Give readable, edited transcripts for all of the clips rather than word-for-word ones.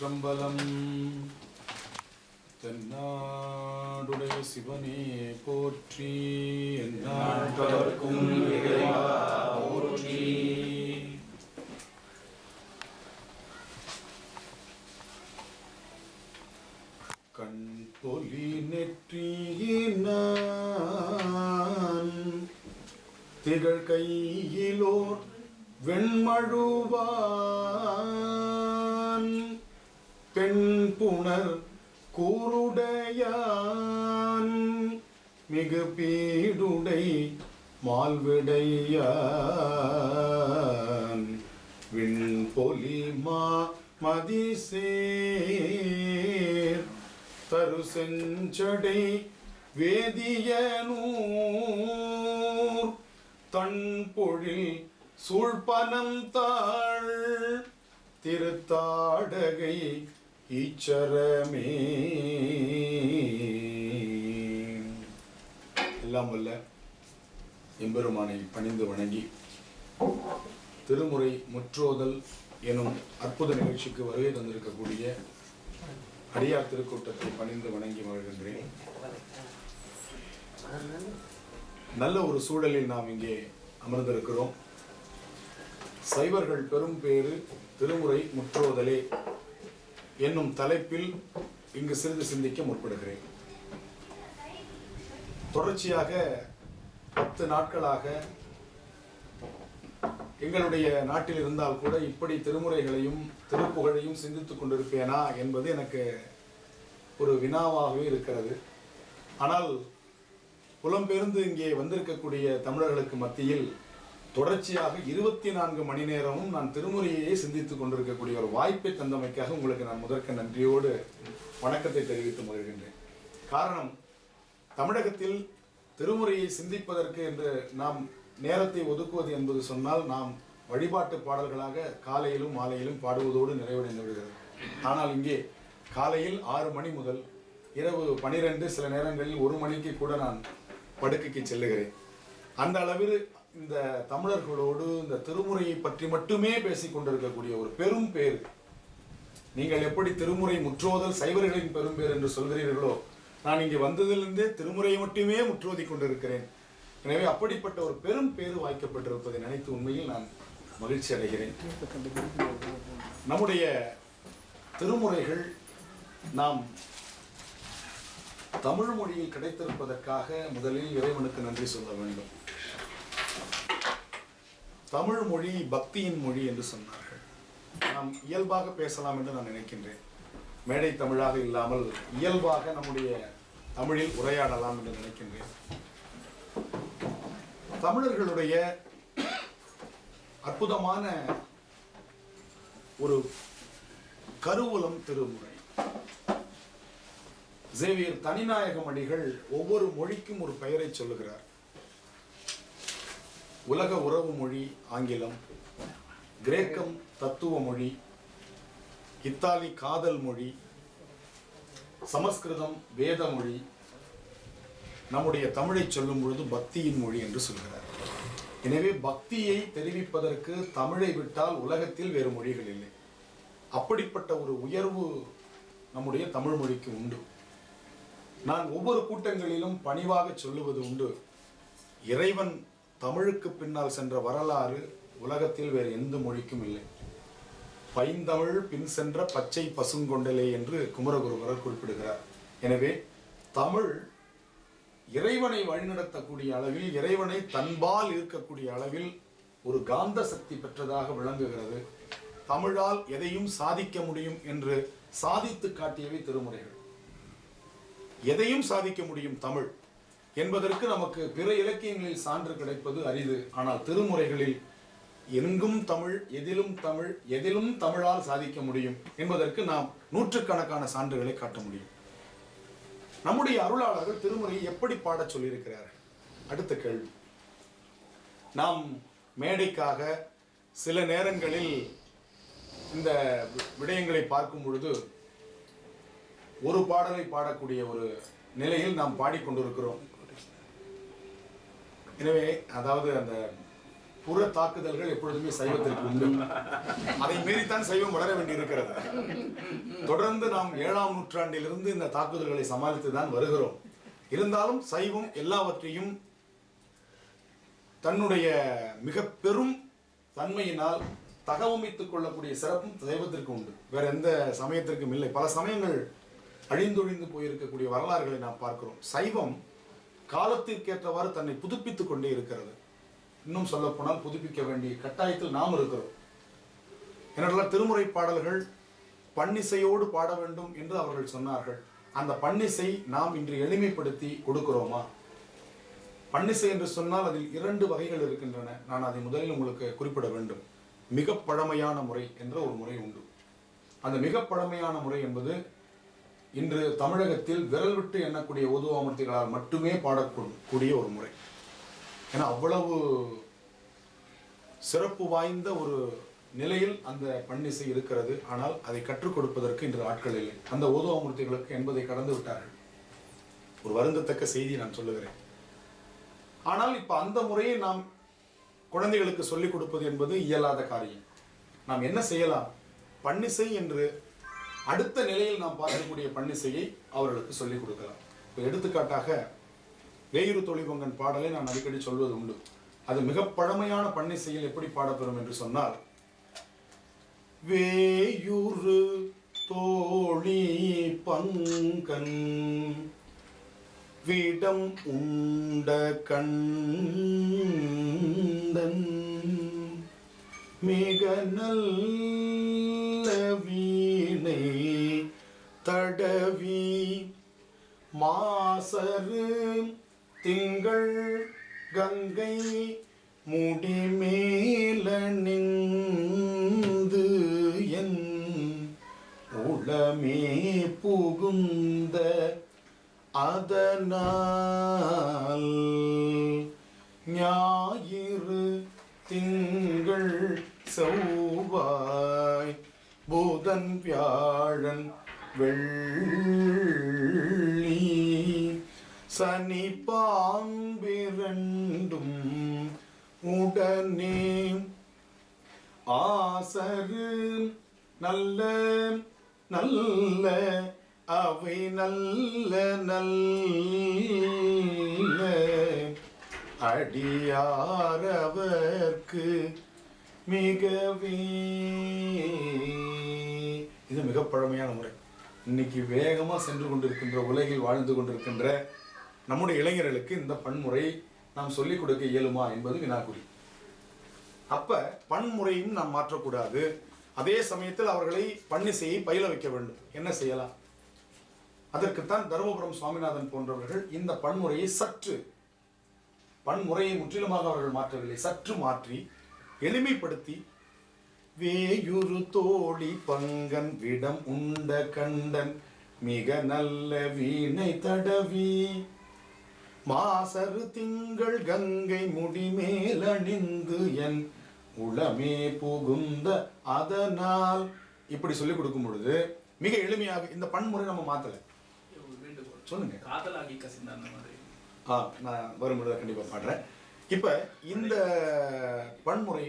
திருச்சிற்றம்பலம். தென்னாடுடைய சிவனே போற்றி, எந்நாட்டவர்க்கும் இறைவா போற்றி. கண்பொலி நெற்றியினான் திகழ் கையிலோர் வெண்மழுவான் பெண் புணர் கூருடையான் மிகு பீடுடை மால்விடையான் விண்பொலி மதிசேர் தரு செஞ்சடை வேதியனூர் தன் பொழில் சூழ்பனம் தாழ் திருத்தாடகை ஈச்சரமே. எல்லாம் வல்ல எம்பெருமானை பணிந்து வணங்கி திருமுறை முற்றோதல் எனும் அற்புத நிகழ்ச்சிக்கு வருகை தந்திருக்கக்கூடிய அடியார் திருக்கூட்டத்தை பணிந்து வணங்கி மகிழ்கின்றேன். நல்ல ஒரு சூழலில் நாம் இங்கே அமர்ந்திருக்கிறோம். சைவர்கள் பெரும் பேறு திருமுறை முற்றோதலே என்னும் தலைப்பில் இங்கு சிறிது சிந்திக்க முற்படுகிறேன். தொடர்ச்சியாக 10 நாட்களாக எங்களுடைய நாட்டில் இருந்தால் கூட இப்படி திருமுறைகளையும் திருப்புகழையும் சிந்தித்துக் கொண்டிருப்பேனா என்பது எனக்கு ஒரு வினாவாகவே இருக்கிறது. ஆனால் புலம்பெயர்ந்து இங்கே வந்திருக்கக்கூடிய தமிழர்களுக்கு மத்தியில் தொடர்ச்சியாக 24 மணி நேரமும் நான் திருமுறையே சிந்தித்துக் கொண்டிருக்கக்கூடிய ஒரு வாய்ப்பை தந்தமைக்காக உங்களுக்கு நான் முதற்க நன்றியோடு வணக்கத்தை தெரிவித்து மகிழ்கின்றேன். காரணம், தமிழகத்தில் திருமுறையை சிந்திப்பதற்கு என்று நாம் நேரத்தை ஒதுக்குவது என்பது சொன்னால் நாம் வழிபாட்டு பாடல்களாக காலையிலும் மாலையிலும் பாடுவதோடு நிறைவடைந்து விடுகிறது. ஆனால் இங்கே காலையில் 6 மணி முதல் இரவு 12, சில நேரங்களில் 1 மணிக்கு கூட நான் படுக்கைக்கு செல்லுகிறேன். அந்த அளவில் இந்த தமிழர்களோடு இந்த திருமுறையை பற்றி மட்டுமே பேசிக் கொண்டிருக்கக்கூடிய ஒரு பெரும் பேர். நீங்கள் எப்படி திருமுறை முற்றோதல் சைவர்களின் பெரும் பேர் என்று சொல்கிறீர்களோ, நான் இங்கே வந்ததிலிருந்தே திருமுறையை மட்டுமே முற்றோதி கொண்டிருக்கிறேன். எனவே அப்படிப்பட்ட ஒரு பெரும் பேரு வாய்க்கப்பட்டிருப்பதை நினைத்து உண்மையில் நான் மகிழ்ச்சி அடைகிறேன். நம்முடைய திருமுறைகள் நாம் தமிழ் மொழியில் கிடைத்திருப்பதற்காக முதலில் இறைவனுக்கு நன்றி சொல்ல வேண்டும். தமிழ் மொழி பக்தியின் மொழி என்று சொன்னார்கள். நாம் இயல்பாக பேசலாம் என்று நான் நினைக்கின்றேன். மேடை தமிழாக இல்லாமல் இயல்பாக நம்முடைய தமிழில் உரையாடலாம் என்று நினைக்கின்றேன். தமிழர்களுடைய அற்புதமான ஒரு கருவூலம் திருமுறை. சேவியர் தனிநாயகம் அடிகள் ஒவ்வொரு மொழிக்கும் ஒரு பெயரை சொல்லுகிறார். உலக உறவு மொழி ஆங்கிலம், கிரேக்கம் தத்துவ மொழி, இத்தாலி காதல் மொழி, சமஸ்கிருதம் வேத மொழி, நம்முடைய தமிழை சொல்லும் பொழுது பக்தியின் மொழி என்று சொல்கிறார். எனவே பக்தியை தெரிவிப்பதற்கு தமிழை விட்டால் உலகத்தில் வேறு மொழிகள் இல்லை. அப்படிப்பட்ட ஒரு உயர்வு நம்முடைய தமிழ் மொழிக்கு உண்டு. நான் ஒவ்வொரு கூட்டங்களிலும் பணிவாக சொல்லுவது உண்டு, இறைவன் தமிழுக்கு பின்னால் சென்ற வரலாறு உலகத்தில் வேறு எந்த மொழிக்கும் இல்லை. பைந்தமிழ் பின் சென்ற பச்சை பசுங்கொண்டலே என்று குமரகுருபரர் குறிப்பிடுகிறார். எனவே தமிழ் இறைவனை வழிநடத்தக்கூடிய அளவில், இறைவனை தன்பால் இருக்கக்கூடிய அளவில் ஒரு காந்த சக்தி பெற்றதாக விளங்குகிறது. தமிழால் எதையும் சாதிக்க முடியும் என்று சாதித்து காட்டியவை திருமுறைகள். எதையும் சாதிக்க முடியும் தமிழ் என்பதற்கு நமக்கு பிற இலக்கியங்களில் சான்று கிடைப்பது அரிது. ஆனால் திருமுறைகளில் எங்கும் தமிழ், எதிலும் தமிழ், எதிலும் தமிழால் சாதிக்க முடியும் என்பதற்கு நாம் நூற்றுக்கணக்கான சான்றுகளை காட்ட முடியும். நம்முடைய அருளாளர்கள் திருமுறையை எப்படி பாடச் சொல்லியிருக்கிறார்கள்? அடுத்த கேள்வி. நாம் மேடைக்காக சில நேரங்களில் இந்த விடயங்களை பார்க்கும் பொழுது ஒரு பாடலை பாடக்கூடிய ஒரு நிலையில் நாம் பாடிக்கொண்டிருக்கிறோம். எனவே அதாவது அந்த புற தாக்குதல்கள் எப்பொழுதுமே சைவத்திற்கு உண்டு. அதை மீறித்தான் சைவம் வளர வேண்டி இருக்கிறது. தொடர்ந்து நாம் 7ஆம் நூற்றாண்டிலிருந்து இந்த தாக்குதல்களை சமாளித்து தான் வருகிறோம். இருந்தாலும் சைவம் எல்லாவற்றையும் தன்னுடைய மிக பெரும் தன்மையினால் தகவமைத்துக் கொள்ளக்கூடிய சிறப்பும் சைவத்திற்கு உண்டு. வேற எந்த சமயத்திற்கும் இல்லை. பல சமயங்கள் அழிந்தொழிந்து போயிருக்கக்கூடிய வரலாறுகளை நாம் பார்க்கிறோம். சைவம் காலத்திற்கேற்றவாறு தன்னை புதுப்பித்துக் கொண்டே இருக்கிறது. இன்னும் சொல்ல போனால் புதுப்பிக்க வேண்டிய கட்டாயத்தில் நாம் இருக்கிறோம். ஏனென்றால் திருமுறை பாடல்கள் பன்னிசையோடு பாட வேண்டும் என்று அவர்கள் சொன்னார்கள். அந்த பன்னிசை நாம் இன்று எளிமைப்படுத்தி கொடுக்கிறோமா? பன்னிசை என்று சொன்னால் அதில் 2 வகைகள் இருக்கின்றன. நான் அதை முதலில் உங்களுக்கு குறிப்பிட வேண்டும். மிக பழமையான முறை என்ற ஒரு முறை உண்டு. அந்த மிக பழமையான முறை என்பது இன்று தமிழகத்தில் விரல் விட்டு எண்ணக்கூடிய ஓதுவாமூர்த்திகளால் மட்டுமே பாடக்கூடிய ஒரு முறை. ஏன்னா அவ்வளவு சிறப்பு வாய்ந்த ஒரு நிலையில் அந்த பன்னிசை இருக்கிறது. ஆனால் அதை கற்றுக் கொடுப்பதற்கு இன்று ஆட்கள் இல்லை. அந்த ஓதுவாமூர்த்திகளுக்கு 80 கடந்து விட்டார்கள். ஒரு வருந்தத்தக்க செய்தி நான் சொல்லுகிறேன். ஆனால் இப்ப அந்த முறையை நாம் குழந்தைகளுக்கு சொல்லிக் கொடுப்பது என்பது இயலாத காரியம். நாம் என்ன செய்யலாம்? பன்னிசை என்று அடுத்த நிலையில் நாம் பார்க்கக்கூடிய பன்னிசையை அவர்களுக்கு சொல்லிக் கொடுக்கலாம். இப்போ எடுத்துக்காட்டாக வேயுறு தொழிபங்கன் பாடலை நான் அடிக்கடி சொல்வது உண்டு. அது மிக பழமையான பன்னிசையில் எப்படி பாடப்பெறும் என்று சொன்னால், வேயுறு தோழி பங்கன் விடம் உண்ட கண்டன் மிக நல்ல வீணை தடவி மாசரு திங்கள் கங்கை முடிமேலணிந்து என் உளமே புகுந்த அதனால் ஞாயிறு திங்கள் செவ்வாய் புதன் வியாழன் வெள்ளி சனி பாம்பிரண்டும் உடனே ஆசரு நல்ல நல்ல அவை நல்ல நல்ல அடியாரவர்க்கு மிகவே. இது மிக பழமையான முறை. இன்னைக்கு வேகமா சென்று கொண்டிருக்கின்ற உலகில் வாழ்ந்து கொண்டிருக்கின்ற நம்முடைய இளைஞர்களுக்கு இந்த பன்முறை நாம் சொல்லிக் கொடுக்க இயலுமா என்பது வினாக்குறி. அப்ப பன்முறையும் நாம் மாற்றக்கூடாது. அதே சமயத்தில் அவர்களை பன்னிசையை பயில வைக்க வேண்டும். என்ன செய்யலாம்? அதற்குத்தான் தருமபுரம் சுவாமிநாதன் போன்றவர்கள் இந்த பன்முறையை பன்முறையை முற்றிலுமாக அவர்கள் மாற்றவில்லை, சற்று மாற்றி எளிமைப்படுத்தி வேயுறு தோழி பங்கன் விடம் உண்ட கண்டன் மிக நல்ல வீணை தடவி மாசரு திங்கள் கங்கை முடிமேல் அணிந்து என் உளமே புகுந்த அதனால் இப்படி சொல்லிக் கொடுக்கும் பொழுது மிக எளிமையாக இந்த பன்முறை நம்ம மாத்தல. சொல்லுங்க. நான் வரும்பொழுது கண்டிப்பா பாடுறேன். இப்ப இந்த பன்முறை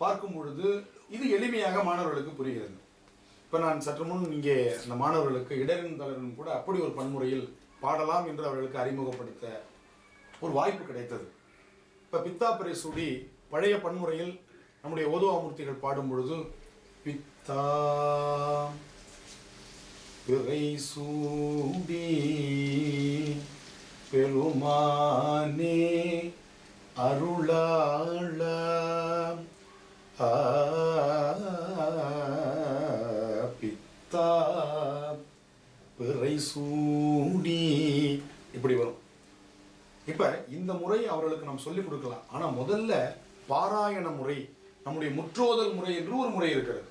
பார்க்கும் பொழுது இது எளிமையாக மாணவர்களுக்கு புரிகிறது. இப்ப நான் சற்று முன் இங்கே அந்த மாணவர்களுக்கு இடரின் தளரும் கூட அப்படி ஒரு பன்முறையில் பாடலாம் என்று அவர்களுக்கு அறிமுகப்படுத்த ஒரு வாய்ப்பு கிடைத்தது. இப்ப பித்தாப்பிரை சூடி பழைய பன்முறையில் நம்முடைய ஓதுவாமூர்த்திகள் பாடும் பொழுது பித்தா பிறை சூடி பெருமானே அருளாள பித்தா பிறை சூடி இப்படி வரும். இப்ப இந்த முறை அவர்களுக்கு நாம் சொல்லிக் கொடுக்கலாம். ஆனா முதல்ல பாராயண முறை, நம்முடைய முற்றோதல் முறை என்று ஒரு முறை இருக்கிறது.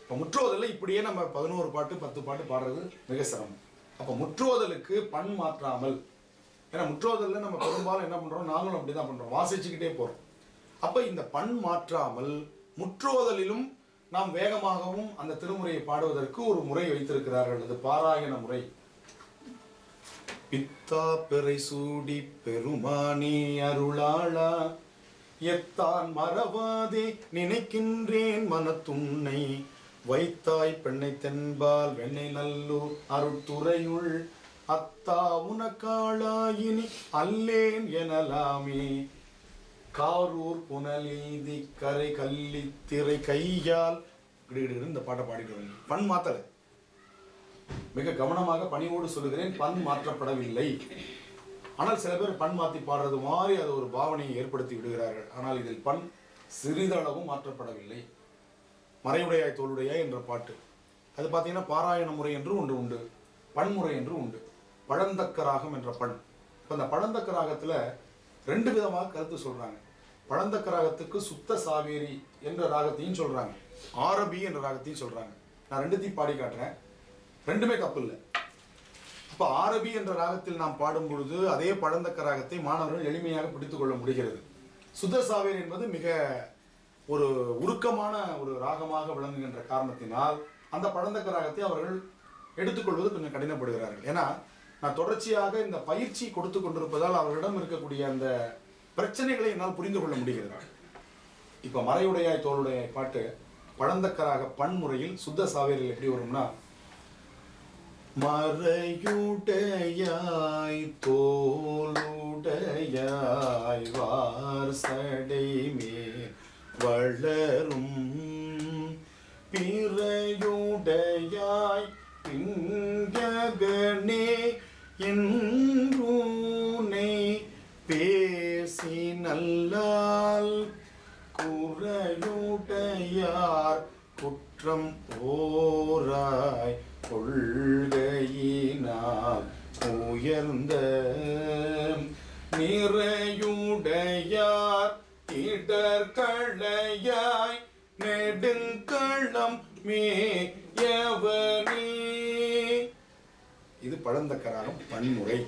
இப்போ முற்றோதல்ல இப்படியே நம்ம 11 பாட்டு 10 பாட்டு பாடுறது மிக சிரமம். அப்போ முற்றோதலுக்கு பண் மாற்றாமல், ஏன்னா முற்றோதல்ல நம்ம பெரும்பாலும் என்ன பண்றோம், நாங்களும் அப்படிதான் பண்றோம், வாசிச்சுக்கிட்டே போறோம். அப்ப இந்த பண் மாற்றாமல் முற்றோதலிலும் நாம் வேகமாகவும் அந்த திருமுறையை பாடுவதற்கு ஒரு முறை வைத்திருக்கிறார்கள். அது பாராயண முறை. பித்தா பிறை சூடி பெருமானி அருளாளா எத்தான் மறவாதே நினைக்கின்றேன் மனத்துன்னை வைத்தாய் பெண்ணை தென்பால் வெண்ணை நல்லூர் அருட்துறையுள் அத்தா உனக்காளாயினி அல்லேன் எனலாமே காரூர் புனலீதி கரை கல்லித்திரை கையால் இந்த பாட்டை பாடிட்டு வரீங்க. பண் மாத்தல, மிக கவனமாக பணிவோடு சொல்லுகிறேன், பண் மாற்றப்படவில்லை. ஆனால் சில பேர் பண் மாற்றி பாடுறது மாதிரி அது ஒரு பாவனையை ஏற்படுத்தி விடுகிறார்கள். ஆனால் இதில் பண் சிறிதளவும் மாற்றப்படவில்லை. மறையுடையாய் தோளுடையாய் என்ற பாட்டு அது பார்த்தீங்கன்னா பாராயண முறை என்று ஒன்று உண்டு, பன்முறை என்று உண்டு. பழந்தக்க ராகம் என்ற பண். இப்போ அந்த பழந்தக்க ராகத்தில் 2 விதமாக கருத்து சொல்கிறாங்க. பழந்தக்க ராகத்துக்கு சுத்த சாவேரி என்ற ராகத்தையும் சொல்கிறாங்க, ஆரபி என்ற ராகத்தையும் சொல்கிறாங்க. நான் 2த்தையும் பாடி காட்டுறேன், 2மே தப்பு இல்லை. அப்போ ஆரபி என்ற ராகத்தில் நாம் பாடும் பொழுது அதே பழந்தக்க ராகத்தை மாணவர்கள் எளிமையாக பிடித்து கொள்ள முடிகிறது. சுத்த சாவேரி என்பது மிக ஒரு உருக்கமான ஒரு ராகமாக விளங்குகின்ற காரணத்தினால் அந்த பழந்தக்க ராகத்தை அவர்கள் எடுத்துக்கொள்வது கொஞ்சம் கடினப்படுகிறார்கள். ஏன்னா நான் தொடர்ச்சியாக இந்த பயிற்சி கொடுத்து கொண்டிருப்பதால் அவர்களிடம் இருக்கக்கூடிய அந்த பிரச்சனைகளை என்னால் புரிந்து கொள்ள முடிகிறது. இப்போ மறையுடையாய் தோளுடையாய் பாட்டு பழந்தக்கராக பன்முறையில் சுத்த சாவேரியில் எப்படி வரும்னா, மறையுடையாய் தோளுடையாய் வார்சடை மேல் வளரும் பிறையுடையாய் பிங்ககனே என்றூனை பேசி நல்லால் குறையுடையார் குற்றம் ஓராய் கொள்கையினால் உயர்ந்த நிறையுடையார் இடர்களையாய் நெடுங்களம் மேயவனே. இது பழந்தக்கராகம் பன்முறை.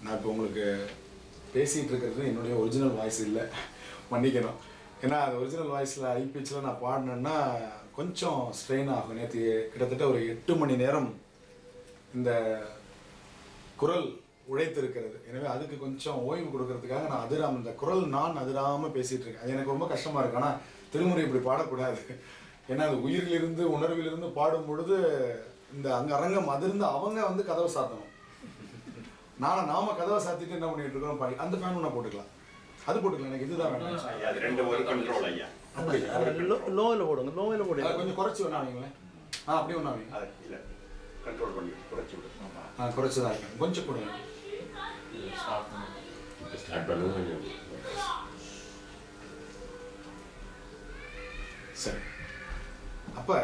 நான் இப்போ உங்களுக்கு பேசிகிட்டு இருக்கிறது என்னுடைய ஒரிஜினல் வாய்ஸ் இல்லை, மன்னிக்கணும். ஏன்னா அது ஒரிஜினல் வாய்ஸில் ஐபிச்சில் நான் பாடினேன்னா கொஞ்சம் ஸ்ட்ரெயின் ஆகும். நேற்று கிட்டத்தட்ட ஒரு 8 மணி நேரம் இந்த குரல் உழைத்திருக்கிறது. எனவே அதுக்கு கொஞ்சம் ஓய்வு கொடுக்கறதுக்காக நான் இந்த குரல் நான் அதிராமல் பேசிகிட்டு இருக்கேன். அது எனக்கு ரொம்ப கஷ்டமாக இருக்கு. ஆனால் திருமுறை இப்படி பாடக்கூடாது. ஏன்னா அது உயிரிலிருந்து உணர்விலிருந்து பாடும் பொழுது இந்த அங்கே அரங்கம் அதிர்ந்து அவங்க கதவை சாத்தணும். நாம கதவை சாத்திட்டு என்ன பண்ணிட்டு இருக்கோம் பாடி அந்த ஃபேன் நான் போட்டுக்கலாம், அது போட்டுக்கலாம். எனக்கு இதுதான் வேணும். லோவில் போடுங்க, லோவில் போடுங்க. கொஞ்சம் குறைச்சி ஒன்றாவீங்களேன். அப்படி ஒன்றாவீங்க. கண்ட்ரோல் பண்ணி குறைச்சி விடுங்க. குறைச்சி தான் இருக்கேன், கொஞ்சம் கொடுங்க. சரி. அப்போ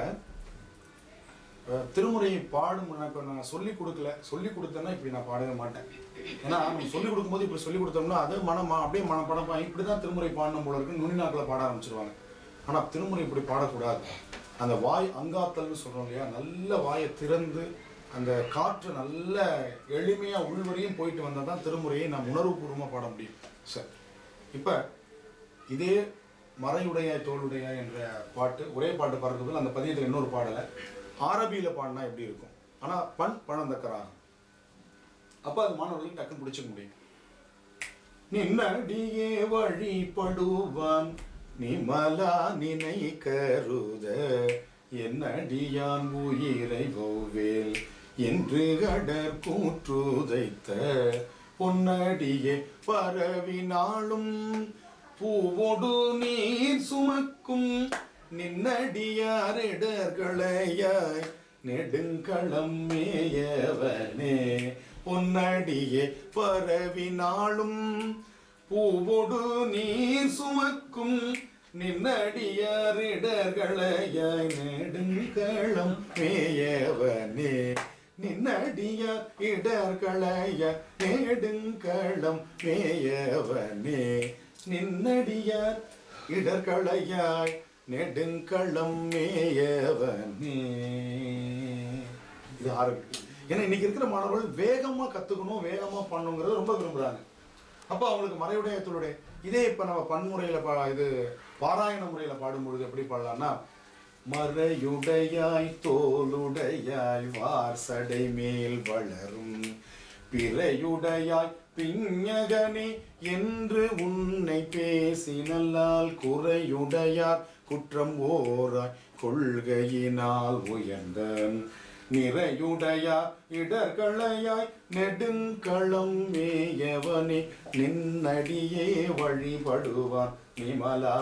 திருமுறையை பாடும் இப்போ நான் சொல்லிக் கொடுக்கல, சொல்லிக் கொடுத்தேன்னா இப்படி நான் பாடவே மாட்டேன். ஏன்னா நம்ம சொல்லிக் கொடுக்கும்போது இப்படி சொல்லிக் கொடுத்தோம்னா அது அப்படியே மனப்படப்பா இப்படி தான் திருமுறை பாடணும் போல இருக்குன்னு நுனிநாக்கில் பாட ஆரம்பிச்சிருவாங்க. ஆனால் திருமுறை இப்படி பாடக்கூடாது. அந்த வாய் அங்காத்தல்னு சொல்கிறோம் இல்லையா, நல்ல வாயை திறந்து அந்த காற்று நல்ல எளிமையாக உள்வரையும் போயிட்டு வந்தால் தான் திருமுறையை நாம் உணர்வுபூர்வமாக பாட முடியும். சரி, இப்போ இதே மறையுடையாய் தோளுடையாய் என்ற பாட்டு ஒரே பாட்டு பாடுறதுக்கு அந்த பதியத்தில் இன்னொரு பாடலை ஆரபியில் பாடினா எப்படி இருக்கும். ஆனால் பழந்தக்கராகும். அப்போ அது மாணவர்களுக்கு டக்குன்னு பிடிச்சிக்க முடியும். நின்னடியே வழிபடுவான் நிமலா நினை கருத என்னடியான் உயிரை ஒவ்வேல் என்று கடற் கூற்றுதைத்த பொன்னடியே பரவினாலும் பூவோடு நீர் சுமக்கும் நின்னடியாரிடர்களையாய் நெடுங்களம் மேயவனே. பொன்னடியே பரவினாலும் பூவோடு நீர் சுமக்கும் நின்னடியாரிடர்களையாய் நெடுங்களம் மேயவனே. நின்னடியார் இடர்களைய நெடுங்களம் மேயவனே. நின்னடியார் இடர்களையாய் நெடுங்களம் மேயவனே. இது ஆரம்பிக்கும். ஏன்னா இன்னைக்கு இருக்கிற மாணவர்கள் வேகமா கத்துக்கணும், வேகமா பண்ணணுங்கிறது ரொம்ப விரும்புறாங்க. அப்போ அவங்களுக்கு மறையுடைய தோளுடைய இதே இப்போ நம்ம பன்முறையில் இது பாராயண முறையில் பாடும்பொழுது எப்படி பாடலாம்னா, மறையுடையாய் தோளுடையாய் வார்சடை மேல் வளரும் பிறையுடையாய் பிஞகனே என்று உன்னை பேசினல்லால் குறையுடையார் குற்றம் ஓராய் கொள்கையினால் உயர்ந்த நிறையுடையார் இடர்களையாய் நெடுங்களம் மேயவனே நின்னடியே வழிபடுவான் நிமலா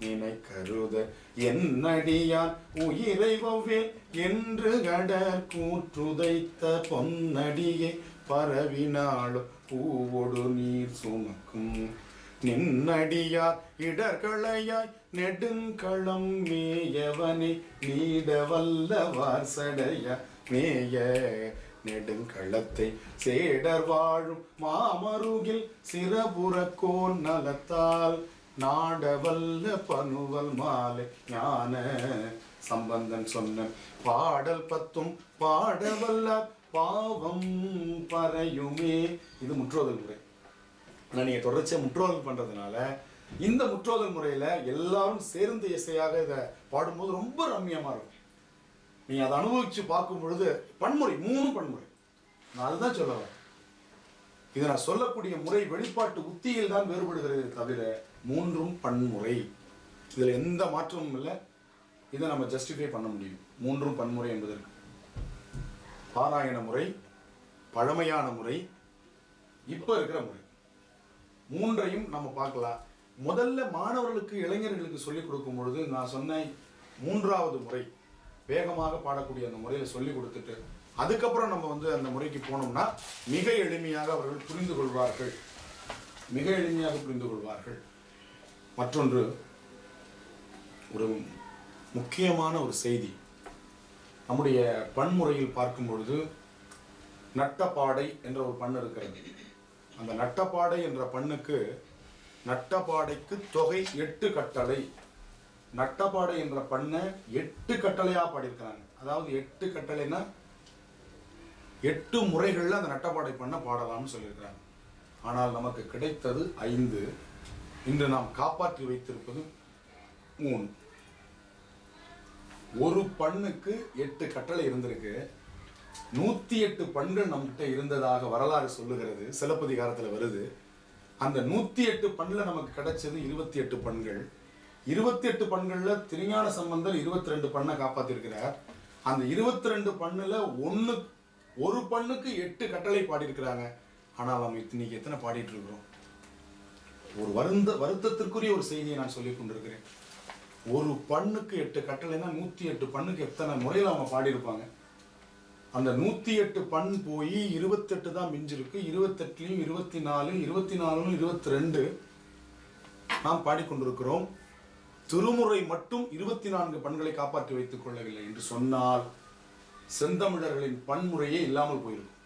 நினை கருத என்னடியான் உயிரை வவ்வேல் என்று கடற் கூற்றுதைத்த பொன்னடியே பரவினாளோ பூவொடு நீர் சுமக்கும் நின்னடியார் இடர்களையாய் நெடுங்களம் மேயவனே நீடவல்ல வாசடைய மேய நெடுங்களத்தை சேடர் வாழும் மாமருகில் சிறபுறக்கோன் நலத்தால் நாடவல்ல பனுவல் மாலை ஞான சம்பந்தன் சொன்ன பாடல் 10 பாடவல்ல பாவம் பறையுமே. இது முற்றோதல் முறை. ஆனால் நீங்கள் தொடர்ச்சியாக முற்றோதல் பண்ணுறதுனால இந்த முற்றோதல் முறையில் எல்லாரும் சேர்ந்து இசையாக இதை பாடும்போது ரொம்ப ரம்மியமாக இருக்கும். நீங்கள் அதை அனுபவித்து பார்க்கும் பொழுது பன்முறை 3 பன்முறை நான் அதுதான் சொல்ல வரேன். இதை நான் சொல்லக்கூடிய முறை வெளிப்பாட்டு உத்தியில் தான் வேறுபடுகிறது தவிர 3ம் பன்முறை. இதில் எந்த மாற்றமும் இல்லை. இதை நம்ம ஜஸ்டிஃபை பண்ண முடியும். 3ம் பன்முறை என்பதற்கு பாராயண முறை, பழமையான முறை, இப்போ இருக்கிற முறை 3ஐயும் நம்ம பார்க்கலாம். முதல்ல மாணவர்களுக்கு இளைஞர்களுக்கு சொல்லிக் கொடுக்கும் பொழுது நான் சொன்ன 3வது முறை வேகமாக பாடக்கூடிய அந்த முறையில் சொல்லிக் கொடுத்துட்டு அதுக்கப்புறம் நம்ம அந்த முறைக்கு போனோம்னா மிக எளிமையாக அவர்கள் புரிந்து கொள்வார்கள். மிக எளிமையாக புரிந்து கொள்வார்கள். மற்றொன்று, ஒரு முக்கியமான ஒரு செய்தி நம்முடைய பன்முறையில் பார்க்கும் பொழுது நட்டப்பாடை என்ற ஒரு பண் இருக்கிறது. அந்த நட்டப்பாடை என்ற பண்ணுக்கு நட்டப்பாடைக்கு தொகை 8 கட்டளை. நட்டப்பாடை என்ற பண்ணை 8 கட்டளையா பாடியிருக்கிறாங்க. அதாவது 8 கட்டளைன்னா 8 முறைகள்ல அந்த நட்டப்பாடை பண்ண பாடலாம்னு சொல்லியிருக்கிறாங்க. ஆனால் நமக்கு கிடைத்தது 5. இன்று நாம் காப்பாற்றி வைத்திருப்பது 3. ஒரு பண்ணுக்கு 8 கட்டளை இருந்திருக்கு. 108 பண்கள் நம்மகிட்ட இருந்ததாக வரலாறு சொல்லுகிறது. சிலப்பதிகாரத்தில் வருது. அந்த 108 பண்ல நமக்கு கிடைச்சது 28 பண்கள். 28 பண்கள்ல திருஞான சம்பந்தர் 22 பண்ணை காப்பாத்திருக்கிறார். அந்த 22 பண்ணுல ஒரு பண்ணுக்கு 8 கட்டளை பாடியிருக்கிறாங்க. ஆனால் நம்ம இன்னைக்கு எத்தனை பாடிட்டு இருக்கிறோம்? ஒரு வருத்தத்திற்குரிய ஒரு செய்தியை நான் சொல்லிக் கொண்டிருக்கிறேன். ஒரு பண்ணுக்கு 8 கட்டளைன்னா 108 பண்ணுக்கு எத்தனை முறையில் அவங்க பாடியிருப்பாங்க? அந்த 108 பண் போய் 28 தான் மிஞ்சிருக்கு. 28லையும் 24, 24லும் 22 நாம் பாடிக்கொண்டிருக்கிறோம். திருமுறை மட்டும் 24 பண்களை காப்பாற்றி வைத்துக் கொள்ளவில்லை என்று சொன்னால் செந்தமிழர்களின் பன்முறையே இல்லாமல் போயிருக்கும்.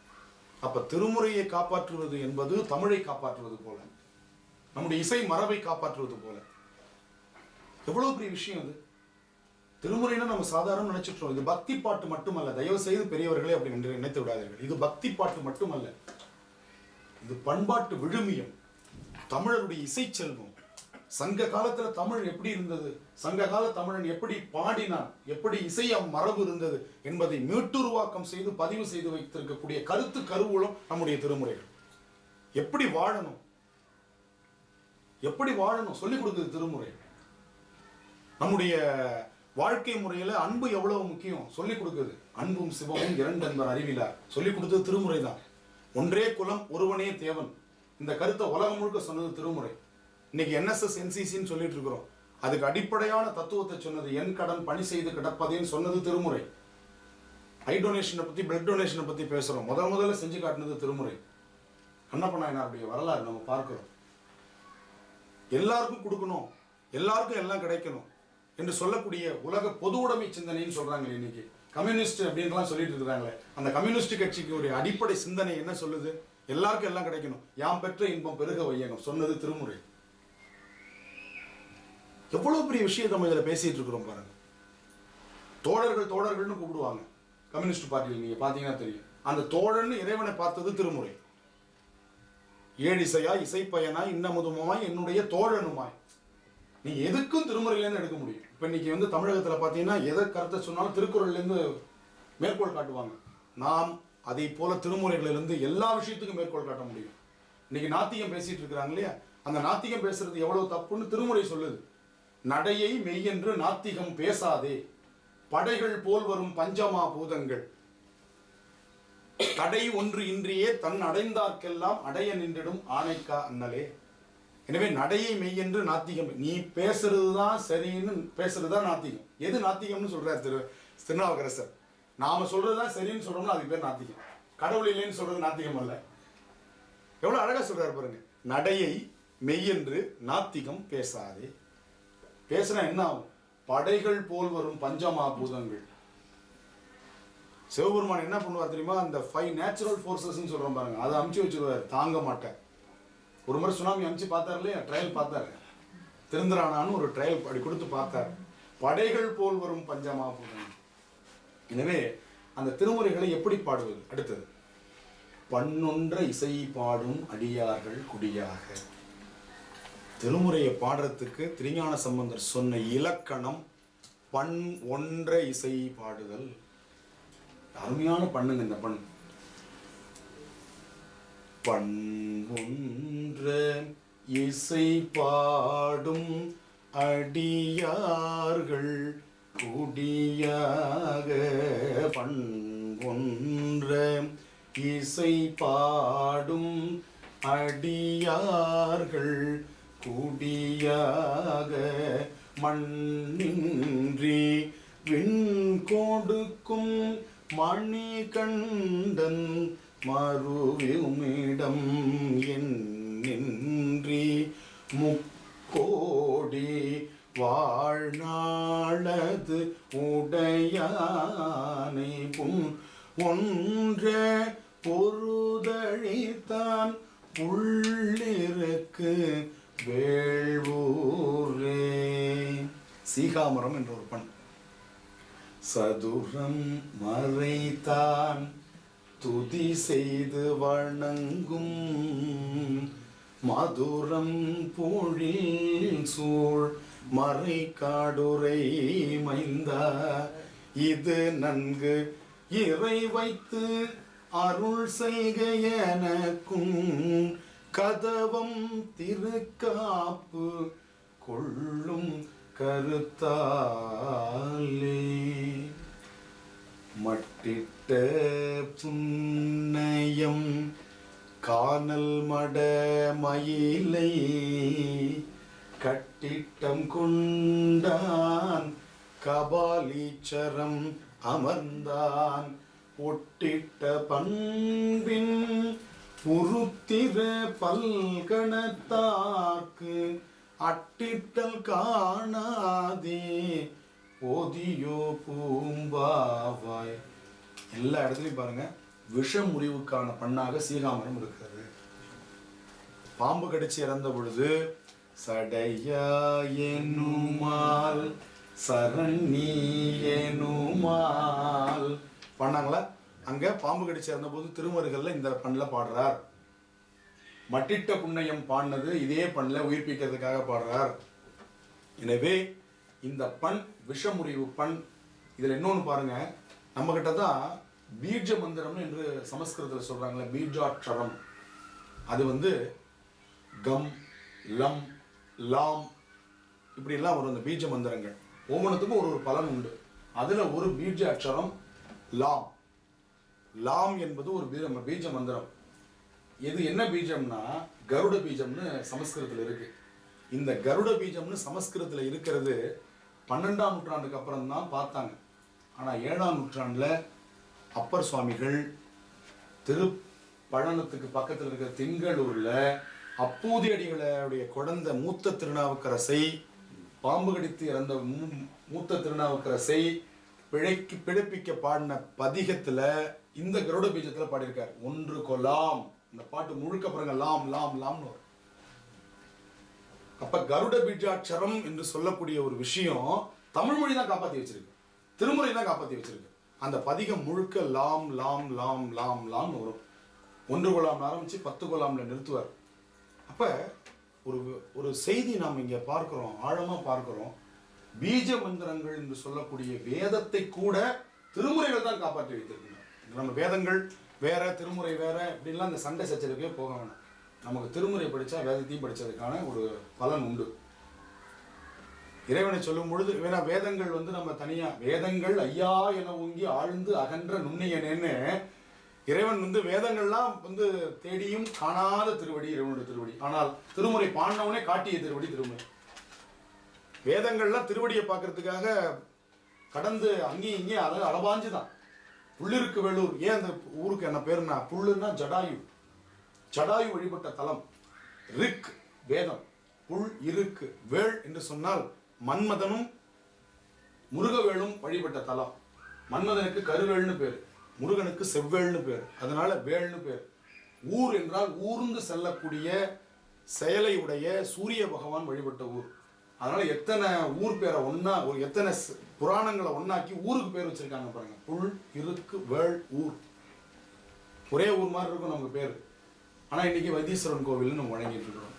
அப்ப திருமுறையை காப்பாற்றுவது என்பது தமிழை காப்பாற்றுவது போல, நம்முடைய இசை மரபை காப்பாற்றுவது போல. எவ்வளவு பெரிய விஷயம் அது! திருமுறைனா நம்ம சாதாரண நினைச்சிட்டோம். இது பக்தி பாட்டு மட்டுமல்ல. தயவு செய்து பெரியவர்களே அப்படி நினைத்து விடாதீர்கள். இது பக்தி பாட்டு மட்டுமல்ல, இது பண்பாட்டு விழுமியம், தமிழருடைய இசை செல்வம். சங்க காலத்துல தமிழ் எப்படி இருந்தது, சங்க கால தமிழன் எப்படி பாடினான், எப்படி இசை மரபு இருந்தது என்பதை மீட்டுருவாக்கம் செய்து பதிவு செய்து வைத்திருக்கக்கூடிய கருத்து கருவூலம் நம்முடைய திருமுறைகள். எப்படி வாழணும், எப்படி வாழணும் சொல்லிக் கொடுக்குது திருமுறை. நம்முடைய வாழ்க்கை முறையில அன்பு எவ்வளவு முக்கியம் சொல்லிக் கொடுக்குது. அன்பும் சிவமும் 2 என்பர் அறிவிலார் சொல்லிக் கொடுத்தது திருமுறை தான். ஒன்றே குலம் ஒருவனே தேவன், இந்த கருத்தை உலகம் முழுக்க சொன்னது திருமுறை. இன்னைக்கு NSS NCCன்னு சொல்லிட்டு இருக்கிறோம். அதுக்கு அடிப்படையான தத்துவத்தை சொன்னது என் கடன் பணி செய்து கிடப்பதேன்னு சொன்னது திருமுறை. ஐ டொனேஷனை பத்தி பிளட் டொனேஷனை பத்தி பேசுறோம். முதல்ல செஞ்சு காட்டினது திருமுறை. கண்ணப்ப நாயனாருடைய வரலாறு நம்ம பார்க்கிறோம். எல்லாருக்கும் கொடுக்கணும், எல்லாருக்கும் எல்லாம் கிடைக்கணும் என்று சொல்லக்கூடிய உலக பொது உடைமை சிந்தனைன்னு சொல்றாங்க. இன்னைக்கு கம்யூனிஸ்ட் அப்படின்லாம் சொல்லிட்டு இருக்கிறாங்களே, அந்த கம்யூனிஸ்ட் கட்சிக்கு ஒரு அடிப்படை சிந்தனை என்ன சொல்லுது? எல்லாருக்கும் எல்லாம் கிடைக்கணும், யாம் பெற்ற இன்பம் பெருக வையகம் சொன்னது திருமுறை. எவ்வளவு பெரிய விஷயம் நம்ம இதில் பேசிட்டு இருக்கிறோம் பாருங்க. தோழர்கள்னு கூப்பிடுவாங்க கம்யூனிஸ்ட் பார்ட்டியில். நீங்க பாத்தீங்கன்னா தெரியும், அந்த தோழன்னு இறைவனை பார்த்தது திருமுறை. ஏழிசையாய் இசைப்பயனாய் இன்னமுதுமாய் என்னுடைய தோழனுமாய். நீ எதுக்கும் திருமுறையிலேருந்து எடுக்க முடியும். இப்போ இன்னைக்கு தமிழகத்தில் பார்த்தீங்கன்னா எதை கருத்தை சொன்னாலும் திருக்குறள்லேருந்து மேற்கோள் காட்டுவாங்க. நாம் அதை போல திருமுறைகளிலிருந்து எல்லா விஷயத்துக்கும் மேற்கோள் காட்ட முடியும். இன்னைக்கு நாத்திகம் பேசிட்டு இருக்கிறாங்க இல்லையா, அந்த நாத்திகம் பேசுறது எவ்வளவு தப்புன்னு திருமுறை சொல்லுது. நடையை மெய்யென்று நாத்திகம் பேசாதே, படைகள் போல் வரும் பஞ்சமா பூதங்கள், தடை ஒன்று இன்றியே தன் அடைந்தார்க்கெல்லாம் அடைய நின்றிடும் ஆணைக்கா அண்ணலே. எனவே நடையை மெய்யென்று நாத்திகம், நீ பேசுறதுதான் சரின்னு பேசுறதுதான் நாத்திகம். எது நாத்திகம்னு சொல்றார் திருநாவுக்கரசர். நாம சொல்றதுதான் சரின்னு சொல்றோம்னா அதுக்கு பேர் நாத்திகம். கடவுள் இல்லைன்னு சொல்றது நாத்திகம் அல்ல. எவ்வளவு அழகா சொல்றாரு பாருங்க. நடையை மெய்யென்று நாத்திகம் பேசாதே. பேசுனா என்ன ஆகும்? படைகள் போல் வரும் பஞ்சமா பூதங்கள். சிவபெருமான் என்ன பண்ணுவார் தெரியுமா? அந்த 5 நேச்சுரல் ஃபோர்ஸஸ் சொல்றோம் பாருங்க, அதை அமுச்சு வச்சிருவார். தாங்க மாட்டேன். ஒரு முறை சுனாமி அமுச்சு பார்த்தாரு இல்லையா, ட்ரையல் பார்த்தாரு. திருந்தரானான்னு ஒரு ட்ரையல் அப்படி கொடுத்து பார்த்தார். படைகள் போல் வரும் பஞ்சமா பூதங்கள். எனவே அந்த திருமுறைகளை எப்படி பாடுவது? அடுத்தது, பண்ணொன்ற இசை பாடும் அடியார்கள் குடியாக. திருமுறையை பாடுறதுக்கு திருஞான சம்பந்தர் சொன்ன இலக்கணம் பண் ஒன்ற இசை பாடுதல். அருமையான பண்ணுங்க இந்த பண். பண் ஒன்ற இசை பாடும் அடியார்கள் குடியாக. பண் ஒன்ற இசை பாடும் அடியார்கள் குடியாக. மண்ணின்றி விண் கொடுக்கும் மணிகண்டன் மறுவியுமிடம் என்னின்றி முக்கோடி வாழ்நாளது உடையானை புன் ஒன்ற பொருதழித்தான் உள்ளிருக்கு வேள்வூரே. சீகாமரம் என்ற ஒரு பண். சதுரம் மறைத்தான் துதி செய்து வணங்கும் மதுரம் பொழில் சூழ் மறை காடுரை மைந்தா. இது நன்கு இறை வைத்து அருள் செய்கையனக்கும் கதவம் திருக்காப்பு கொள்ளும் கருத்தாலே. மட்டிட்ட புன்னயம் காணல் மட மயிலை கட்டிட்டம் கொண்டான் கபாலீச்சரம் அமர்ந்தான் ஒட்டிட்ட பண்பின் உருத்திர பல்கணத்தார்க்கு அட்டிட்டல் காணாதே ஓதியோ பூம்பாவாய். எல்லா இடத்துலையும் பாருங்க, விஷ முறிவுக்கான பண்ணாக சீகாமரம் இருக்கிறது. பாம்பு கடிச்சு இறந்த பொழுது சடையா எனுமால் சரணி எனுமால் பண்ணாங்களா? அங்க பாம்பு கடிச்சு இறந்த போது திருமருகல்ல இந்த பண்ணில் பாடுறார். மட்டிட்ட புண்ணியம் பாடினது இதே பண்ணில் உயிர்ப்பிக்கிறதுக்காக பாடுறார். எனவே இந்த பண் விஷமுறிவு பண். இதுல இன்னொன்று பாருங்க, நம்ம கிட்ட தான் பீஜ மந்திரம்னு என்று சமஸ்கிருதத்தில் சொல்றாங்களே, பீஜாட்சரம். அது கம் லம் லாம் இப்படி எல்லாம் வரும். அந்த பீஜ மந்திரங்கள் ஒவ்வொன்றுத்துக்கும் ஒரு பலன் உண்டு. அதுல ஒரு பீஜ அக்ஷரம் லாம். லாம் என்பது ஒரு பீஜ மந்திரம். இது என்ன பீஜம்னா கருட பீஜம்னு சமஸ்கிருதத்தில் இருக்கு. இந்த கருட பீஜம்னு சமஸ்கிருதத்தில் இருக்கிறது 12ஆம் நூற்றாண்டுக்கு அப்புறம் தான் பார்த்தாங்க. ஆனால் 7ஆம் நூற்றாண்டில் அப்பர் சுவாமிகள் திருப்பழனத்துக்கு பக்கத்தில் இருக்கிற திங்களூரில் அப்பூதி அடிகளுடைய குழந்தை மூத்த திருநாவுக்கரசை, பாம்பு கடித்து இறந்த மூத்த திருநாவுக்கரசை பிழைப்பிக்க பாடின பதிகத்தில் இந்த கருட பீஜத்தில் பாடியிருக்கார். ஒன்று கொலாம். இந்த பாட்டு முழுக்க பாருங்க, லாம் லாம் லாம்னு வரும். அப்ப கருட பீஜாட்சரம் என்று சொல்லக்கூடிய ஒரு விஷயம் தமிழ் மொழி தான் காப்பாற்றி வச்சிருக்கு, திருமுறை தான் காப்பாற்றி வச்சிருக்கு. அந்த பதிகம் முழுக்க லாம் லாம் லாம் லாம் லாம்னு வரும். 1 கொலாம் ஆரம்பிச்சு 10 கொலாம்ல நிறுத்துவார். அப்ப ஒரு ஒரு செய்தி நாம் இங்க பார்க்கிறோம், ஆழமா பார்க்கிறோம். பீஜ மந்திரங்கள் என்று சொல்லக்கூடிய வேதத்தை கூட திருமுறைகள் தான் காப்பாற்றி வைத்திருக்கின்றன. நம்ம வேதங்கள் வேற திருமுறை வேற இப்படின்லாம் அந்த சண்டை சச்சரவுக்கே போக வேணாம். நமக்கு திருமுறை படித்தா வேதத்தையும் படித்ததுக்கான ஒரு பலன் உண்டு. இறைவனை சொல்லும் பொழுது வேணா வேதங்கள் வந்து நம்ம தனியா வேதங்கள் ஐயா என ஓங்கி ஆழ்ந்து அகன்ற நுண்ணியனேன்னு இறைவன் வந்து வேதங்கள்லாம் வந்து தேடியும் காணாத திருவடி இறைவனுடைய திருவடி. ஆனால் திருமுறை பாடினவனே காட்டிய திருவடி திருமுறை. வேதங்கள்லாம் திருவடியை பார்க்கறதுக்காக கடந்து அங்கேயும் இங்கேயும் அளவாஞ்சு தான். புள்ளிருக்கு வேலூர், ஏன் அந்த ஊருக்கு என்ன பேருனா புல்லுன்னா ஜடாயு, ஜடாயு வழிபட்ட தலம். ரிக் வேதம், புல் இருக்கு, வேள் என்று சொன்னால் மன்மதனும் முருகவேளும் வழிபட்ட தலம். மன்மதனுக்கு கருவேள்னு பேர், முருகனுக்கு செவ்வேள்னு பேர், அதனால வேள்னு பேர். ஊர் என்றால் ஊர்ந்து செல்லக்கூடிய செயலை உடைய சூரிய பகவான் வழிபட்ட ஊர். அதனால எத்தனை ஊர் பேரை ஒன்னா, எத்தனை புராணங்களை ஒன்னாக்கி ஊருக்கு பேர் வச்சிருக்காங்க பாருங்க. புல் இருக்கு வேள் ஊர், ஒரே ஊர் மாதிரி இருக்கும் நமக்கு பேர். ஆனா இன்னைக்கு வைத்தீஸ்வரன் கோவில்னு நம்ம வழங்கிட்டு இருக்கிறோம்.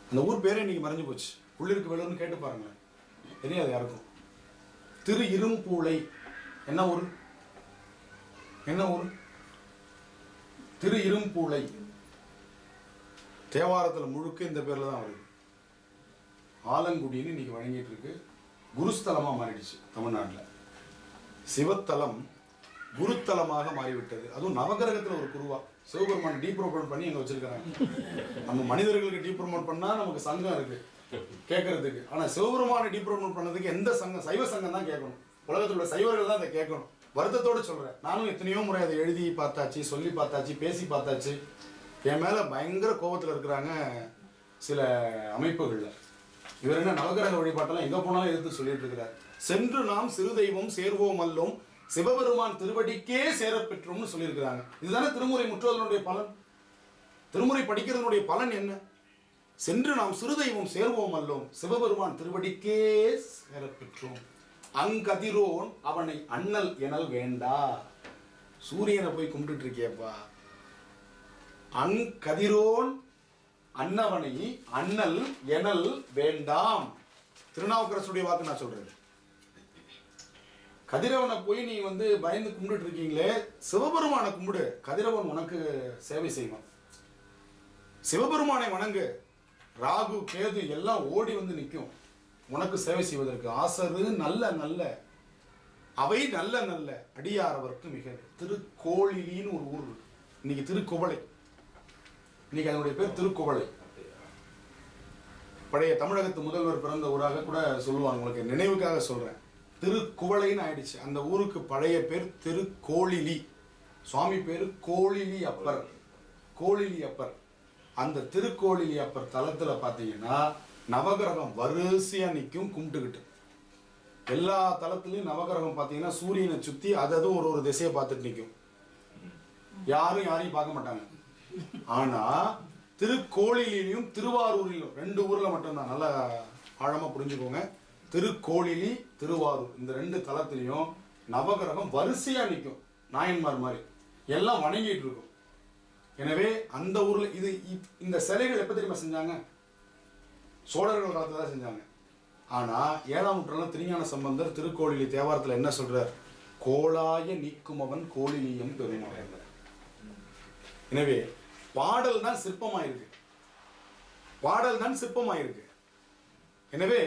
அந்த ஊர் பேரே இன்னைக்கு மறைஞ்சு போச்சு. புள்ளிருக்கு வேலூர்னு கேட்டு பாருங்க, தெரியாது யாருக்கும். திரு இரும்பூளை என்ன ஊர்? என்ன ஊர்? திரு இரும்பூளை. தேவாரத்தில் முழுக்க இந்த பேர்ல தான் வருது. ஆலங்குடின்னு இன்னைக்கு வழங்கிட்டு இருக்கு. குருஸ்தலமா மாறிடுச்சு தமிழ்நாட்டில். சிவத்தலம் குருத்தலமாக மாறிவிட்டது. அதுவும் நவகிரகத்துல ஒரு குருவா சிவபெருமான் டீப்ரோமோட் பண்ணி அங்க வச்சிருக்காங்க. நம்ம மனிதர்களுக்கு டீப்ரோமோட் பண்ணா நமக்கு சங்கம் இருக்கு கேட்கறதுக்கு. ஆனா சிவபெருமானை டீப்ரோமோட் பண்ணதுக்கு எந்த சங்கம்? சைவ சங்கம் தான் கேட்கணும். உலகத்தில் உள்ள சைவர்கள் தான் அதை கேட்கணும். வருத்தத்தோடு சொல்றேன். நானும் எத்தனையோ முறை அதை எழுதி பார்த்தாச்சு, சொல்லி பார்த்தாச்சு, பேசி பார்த்தாச்சு. என் மேல பயங்கர கோபத்தில் இருக்கிறாங்க சில அமைப்புகள்ல. இவர் என்ன நவகிரக வழிபாட்டெல்லாம் எங்க போனாலும் எதிர்த்து சொல்லிட்டு இருக்கிறார். சென்று நாம் சிறு தெய்வம் சேர்வோம் அல்லோம் சிவபெருமான் திருவடிக்கே சேரப்பெற்றோம்னு சொல்லியிருக்கிறாங்க. இதுதானே திருமுறை முற்றுவதனுடைய பலன். திருமுறை படிக்கிறதனுடைய பலன் என்ன? சென்று நாம் சிறு தெய்வம் சேர்வோம் அல்லோம் சிவபெருமான் திருவடிக்கே சேரப்பெற்றோம். அங்கதிரோன் அவனை அண்ணல் எனல் வேண்டா. சூரியனை போய் கும்பிட்டு இருக்கியப்பா. அங்கதிரோன் அன்னவனை அண்ணல் எனல் வேண்டாம். திருநாவுக்கரசுடைய வாக்கு நான் சொல்றேன். கதிரவனை போய் நீ வந்து பயந்து கும்பிட்டு இருக்கீங்களே, சிவபெருமானை கும்பிடு, கதிரவன் உனக்கு சேவை செய்வான். சிவபெருமானை வணங்கு, ராகு கேது எல்லாம் ஓடி வந்து நிற்கும் உனக்கு சேவை செய்வதற்கு. ஆசரு நல்ல நல்ல அவை நல்ல நல்ல அடியாரவர்க்கு மிக. திருக்கோளிலின்னு ஒரு ஊர், இன்னைக்கு திருக்குவளை, இன்னைக்கு அதனுடைய பேர் திருக்குவளை. பழைய தமிழகத்து முதல்வர் பிறந்த ஊராக கூட சொல்லுவாங்க. உங்களுக்கு நினைவுக்காக சொல்றேன். திருக்குவளைன்னு ஆயிடுச்சு. அந்த ஊருக்கு பழைய பேர் திருக்கோளிலி. சுவாமி பேரு கோளிலி அப்பர். கோளிலி அப்பர். அந்த திருக்கோளிலி அப்பர் தலத்துல பாத்தீங்கன்னா நவகிரகம் வரிசையா நிற்கும் கும்பிட்டுக்கிட்டு. எல்லா தலத்திலையும் நவகிரகம் பாத்தீங்கன்னா சூரியனை சுத்தி அது ஒரு திசையை பார்த்துட்டு நிற்கும். யாரும் யாரையும் பார்க்க மாட்டாங்க. ஆனா திருக்கோளிலையும் திருவாரூரிலும், ரெண்டு ஊர்ல மட்டும்தான், நல்லா ஆழமா புரிஞ்சுக்கோங்க. திருக்கோளிலி திருவாரூர் இந்த ரெண்டு தலத்திலையும் நவகிரகம் வரிசையா நிற்கும். நாயன்மார் மாதிரி எல்லாம் வணங்கிட்டு இருக்கும். எனவே அந்த ஊர்ல இது இந்த சிலைகள் எப்ப தெரியுமா செஞ்சாங்க? சோழர்கள் காலத்துல தான் செஞ்சாங்க. ஆனா 7ஆம் நூற்றாண்டுல திருஞான சம்பந்தர் திருக்கோளிலி தேவாரத்துல என்ன சொல்றார்? கோளாய நீக்குமவன் கோளிலியம் பெருமாள். எனவே பாடல் தான் சிற்பமாயிருக்கு. பாடல் தான் சிற்பமாயிருக்கு. எனவே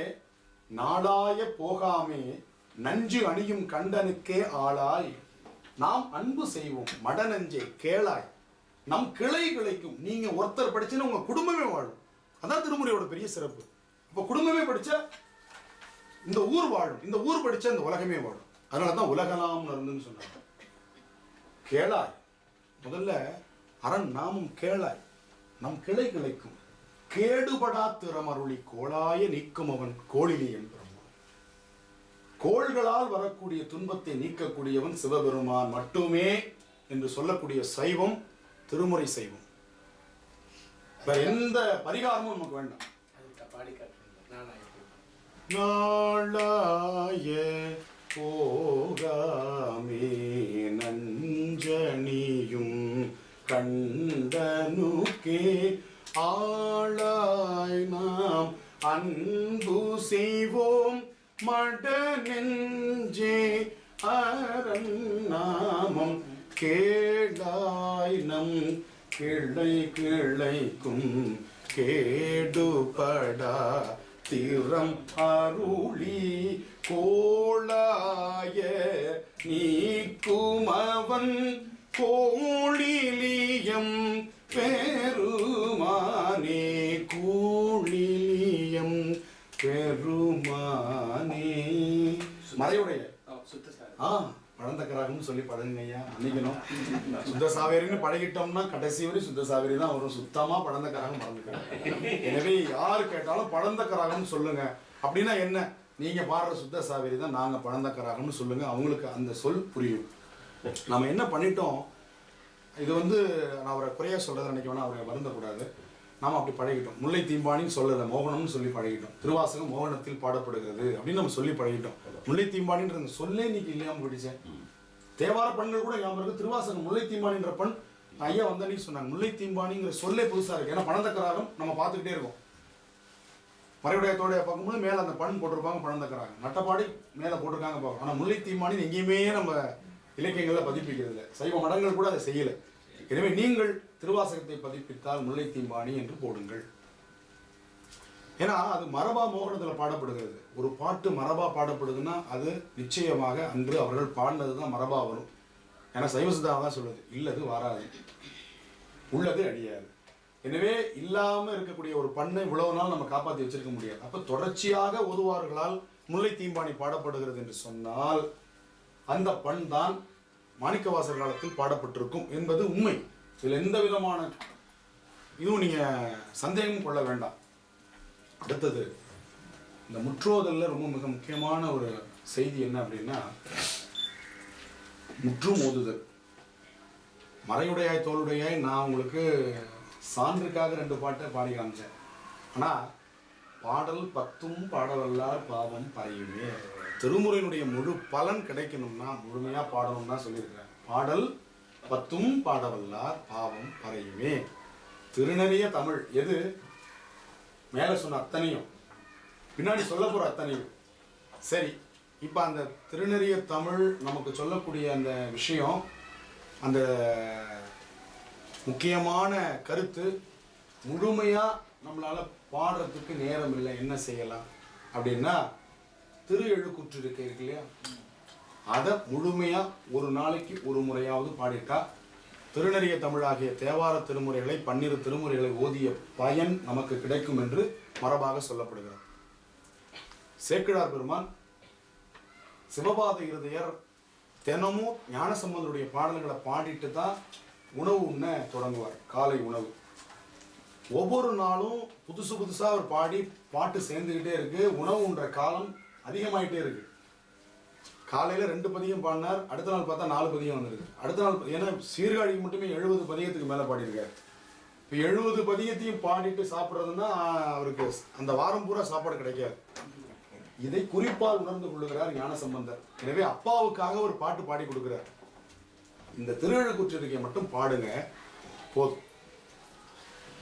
நாளாய போகாமே நஞ்சு அணியும் கண்டனுக்கே ஆளாய் நாம் அன்பு செய்வோம் மடநஞ்சே கேளாய் நம் கிளை கிளைக்கும். நீங்க ஒருத்தர் படிச்சுன்னா உங்க குடும்பமே வாழும். அதான் திருமுறையோட பெரிய சிறப்பு. இப்ப குடும்பமே படிச்சா இந்த ஊர் வாழும், இந்த ஊர் படிச்சா இந்த உலகமே வாழும். அதனாலதான் உலகலாம் இருந்துன்னு சொன்னாங்க. கேளாய், முதல்ல அரண் நாமும் கேளாய் நம் கிளை கிளைக்கும் கேடுபடா திறமருளி கோளாய நீக்கும் அவன் கோளிலி என்பவன். கோள்களால் வரக்கூடிய துன்பத்தை நீக்கக்கூடியவன் சிவபெருமான் மட்டுமே என்று சொல்லக்கூடிய சைவம் திருமுறை சைவம். வேற எந்த பரிகாரமும் நமக்கு வேண்டாம். நாளாய போகாமே நஞ்சணியும் கண்டனுக்கே ஆளாய் நாம் அன்பு செய்வோம் மட நெஞ்சே அரண் நாமம் கேளாய் நம் கிளை கிளைக்கும் கேடுபடா திறம் அருளி கோளாய நீக்குமவன் கோளிலியம் பெருமானே கூளிலியம் பெருமானே. மறையுடைய பழந்தக்கராகன்னு சொல்லி பழங்கய்யா அன்னைக்கணும். சுத்த சாவேரின்னு பழகிட்டோம்னா கடைசி வரை சுத்த சாவேரி தான் வரும். சுத்தமா பழந்தக்கராகம் மறந்துக்கிறேன். எனவே யாரு கேட்டாலும் பழந்தக்கராகம்னு சொல்லுங்க. அப்படின்னா என்ன? நீங்க பாடுற சுத்த சாவேரி தான், நாங்க பழந்தக்கராகம்னு சொல்லுங்க. அவங்களுக்கு அந்த சொல் புரியும். நம்ம என்ன பண்ணிட்டோம், இது நான் அவரை குறையா சொல்றதை நினைக்க வேணா, அவரை வருந்தக்கூடாது. நாம் அப்படி பழகிட்டோம். முல்லை தீம்பானின்னு சொல்லலை, மோகனம்னு சொல்லி பழகிட்டோம். திருவாசகம் மோகனத்தில் பாடப்படுகிறது அப்படின்னு நம்ம சொல்லி பழகிட்டோம். முல்லை தீம்பானின்ற சொல்லே இன்னைக்கு இல்லையாம போயிடுச்சேன். தேவார பெண்கள் கூட ஞாபகம் இருக்கு. திருவாசகம் முல்லை தீம்பானின்ற பெண் ஐயா வந்தன்னைக்கு சொன்னாங்க. முல்லை தீம்பானிங்கிற சொல்லே புதுசா இருக்கு. ஏன்னா பழந்தக்கராகம் நம்ம பார்த்துக்கிட்டே இருக்கோம். மறைவுடையத்தோடைய பார்க்கும்போது மேலே அந்த பண் போட்டிருப்பாங்க, பழந்தக்கராகம். நட்டப்பாடி மேலே போட்டிருக்காங்க பார்க்கணும். ஆனால் முல்லை தீம்பானின்னு எங்கேயுமே நம்ம இலக்கியங்களில் பதிப்பிக்கிறது இல்லை. சைவ மடங்கள் கூட அதை செய்யலை. எனவே நீங்கள் திருவாசகத்தை பதிப்பித்தால் முல்லை தீம்பாணி என்று போடுங்கள். ஏன்னா அது மரபா மோகனத்தில் பாடப்படுகிறது. ஒரு பாட்டு மரபா பாடப்படுதுன்னா அது நிச்சயமாக அன்று அவர்கள் பாடினது தான் மரபா வரும். ஏன்னா சைவ சித்தாந்தம் தான் சொல்லுது, இல்லது வராது, உள்ளது அழியாது. எனவே இல்லாம இருக்கக்கூடிய ஒரு பண்ணை இவ்வளவு நாள் நம்ம காப்பாற்றி வச்சிருக்க முடியாது. அப்ப தொடர்ச்சியாக ஓதுவார்களால் முல்லை தீம்பாணி பாடப்படுகிறது என்று சொன்னால் அந்த பண் தான் மாணிக்கவாசர் காலத்தில் பாடப்பட்டிருக்கும் என்பது உண்மை. இதில் எந்த விதமான இதுவும் நீங்க சந்தேகமும் கொள்ள வேண்டாம். அடுத்தது இந்த முற்றோதல்ல ரொம்ப மிக முக்கியமான ஒரு செய்தி என்ன அப்படின்னா, முற்றும் ஓதுதல். மறையுடையாய் தோளுடையாய் நான் உங்களுக்கு சான்றுக்காக 2 பாட்டை பாடி காமிச்சேன். ஆனா பாடல் 10ம் பாடவல்லார் பாவம் பறையுமே. திருமுறையினுடைய முழு பலன் கிடைக்கணும்னா முழுமையா பாடணும் தான் சொல்லியிருக்கிறேன். பாடல் 10ம் பாடவல்லார் பாவம் பறையுமே. திருநெறிய தமிழ் எது? மேல சொன்ன அத்தனையும், பின்னாடி சொல்ல போற அத்தனையும். சரி, இப்ப அந்த திருநெறிய தமிழ் நமக்கு சொல்லக்கூடிய அந்த விஷயம், அந்த முக்கியமான கருத்து முழுமையா நம்மளால பாடுறதுக்கு நேரம் இல்லை. என்ன செய்யலாம் அப்படின்னா, திரு எழுக்கூற்று இருக்கு இல்லையா, அதை முழுமையா ஒரு நாளைக்கு ஒரு முறையாவது பாடிட்டா திருநெறிய தமிழாகிய தேவார திருமுறைகளை 12 திருமுறைகளை ஓதிய பயன் நமக்கு கிடைக்கும் என்று மரபாக சொல்லப்படுகிறது. சேக்கிழார் பெருமான் சிவபாத இருதயர் தினமும் ஞானசம்பந்தருடைய பாடல்களை பாடிட்டு தான் உணவு உண்ண தொடங்குவார். காலை உணவு ஒவ்வொரு நாளும் புதுசு புதுசா அவர் பாட்டு சேர்ந்துக்கிட்டே இருக்கு. உணவு உண்ற காலம் அதிகமாயிட்டே இருக்கு. காலையில 2 பதியம் பாடினார், அடுத்த நாள் பார்த்தா 4 பதியம் வந்துருக்கு. அடுத்த நாள் ஏன்னா சீர்காழிக்கு மட்டுமே 70 பதியத்துக்கு மேல பாடியிருக்காரு. இப்போ 70 பதியத்தையும் பாடிட்டு சாப்பிட்றதுன்னா அவருக்கு அந்த வாரம் பூரா சாப்பாடு கிடைக்காது. இதை குறிப்பால் உணர்ந்து கொள்ளுகிறார் ஞானசம்பந்தர். எனவே அப்பாவுக்காக ஒரு பாட்டு பாடி கொடுக்கிறார். இந்த திருவெழுக்கூற்றிருக்கை மட்டும் பாடுங்க போதும்.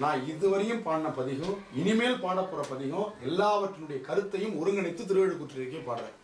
நான் இதுவரையும் பாடின பதிகம், இனிமேல் பாடப்போற பதிகம் எல்லாவற்றினுடைய கருத்தையும் ஒருங்கிணைத்து திருவெழுக்கூற்றிருக்கை பாடுறேன்.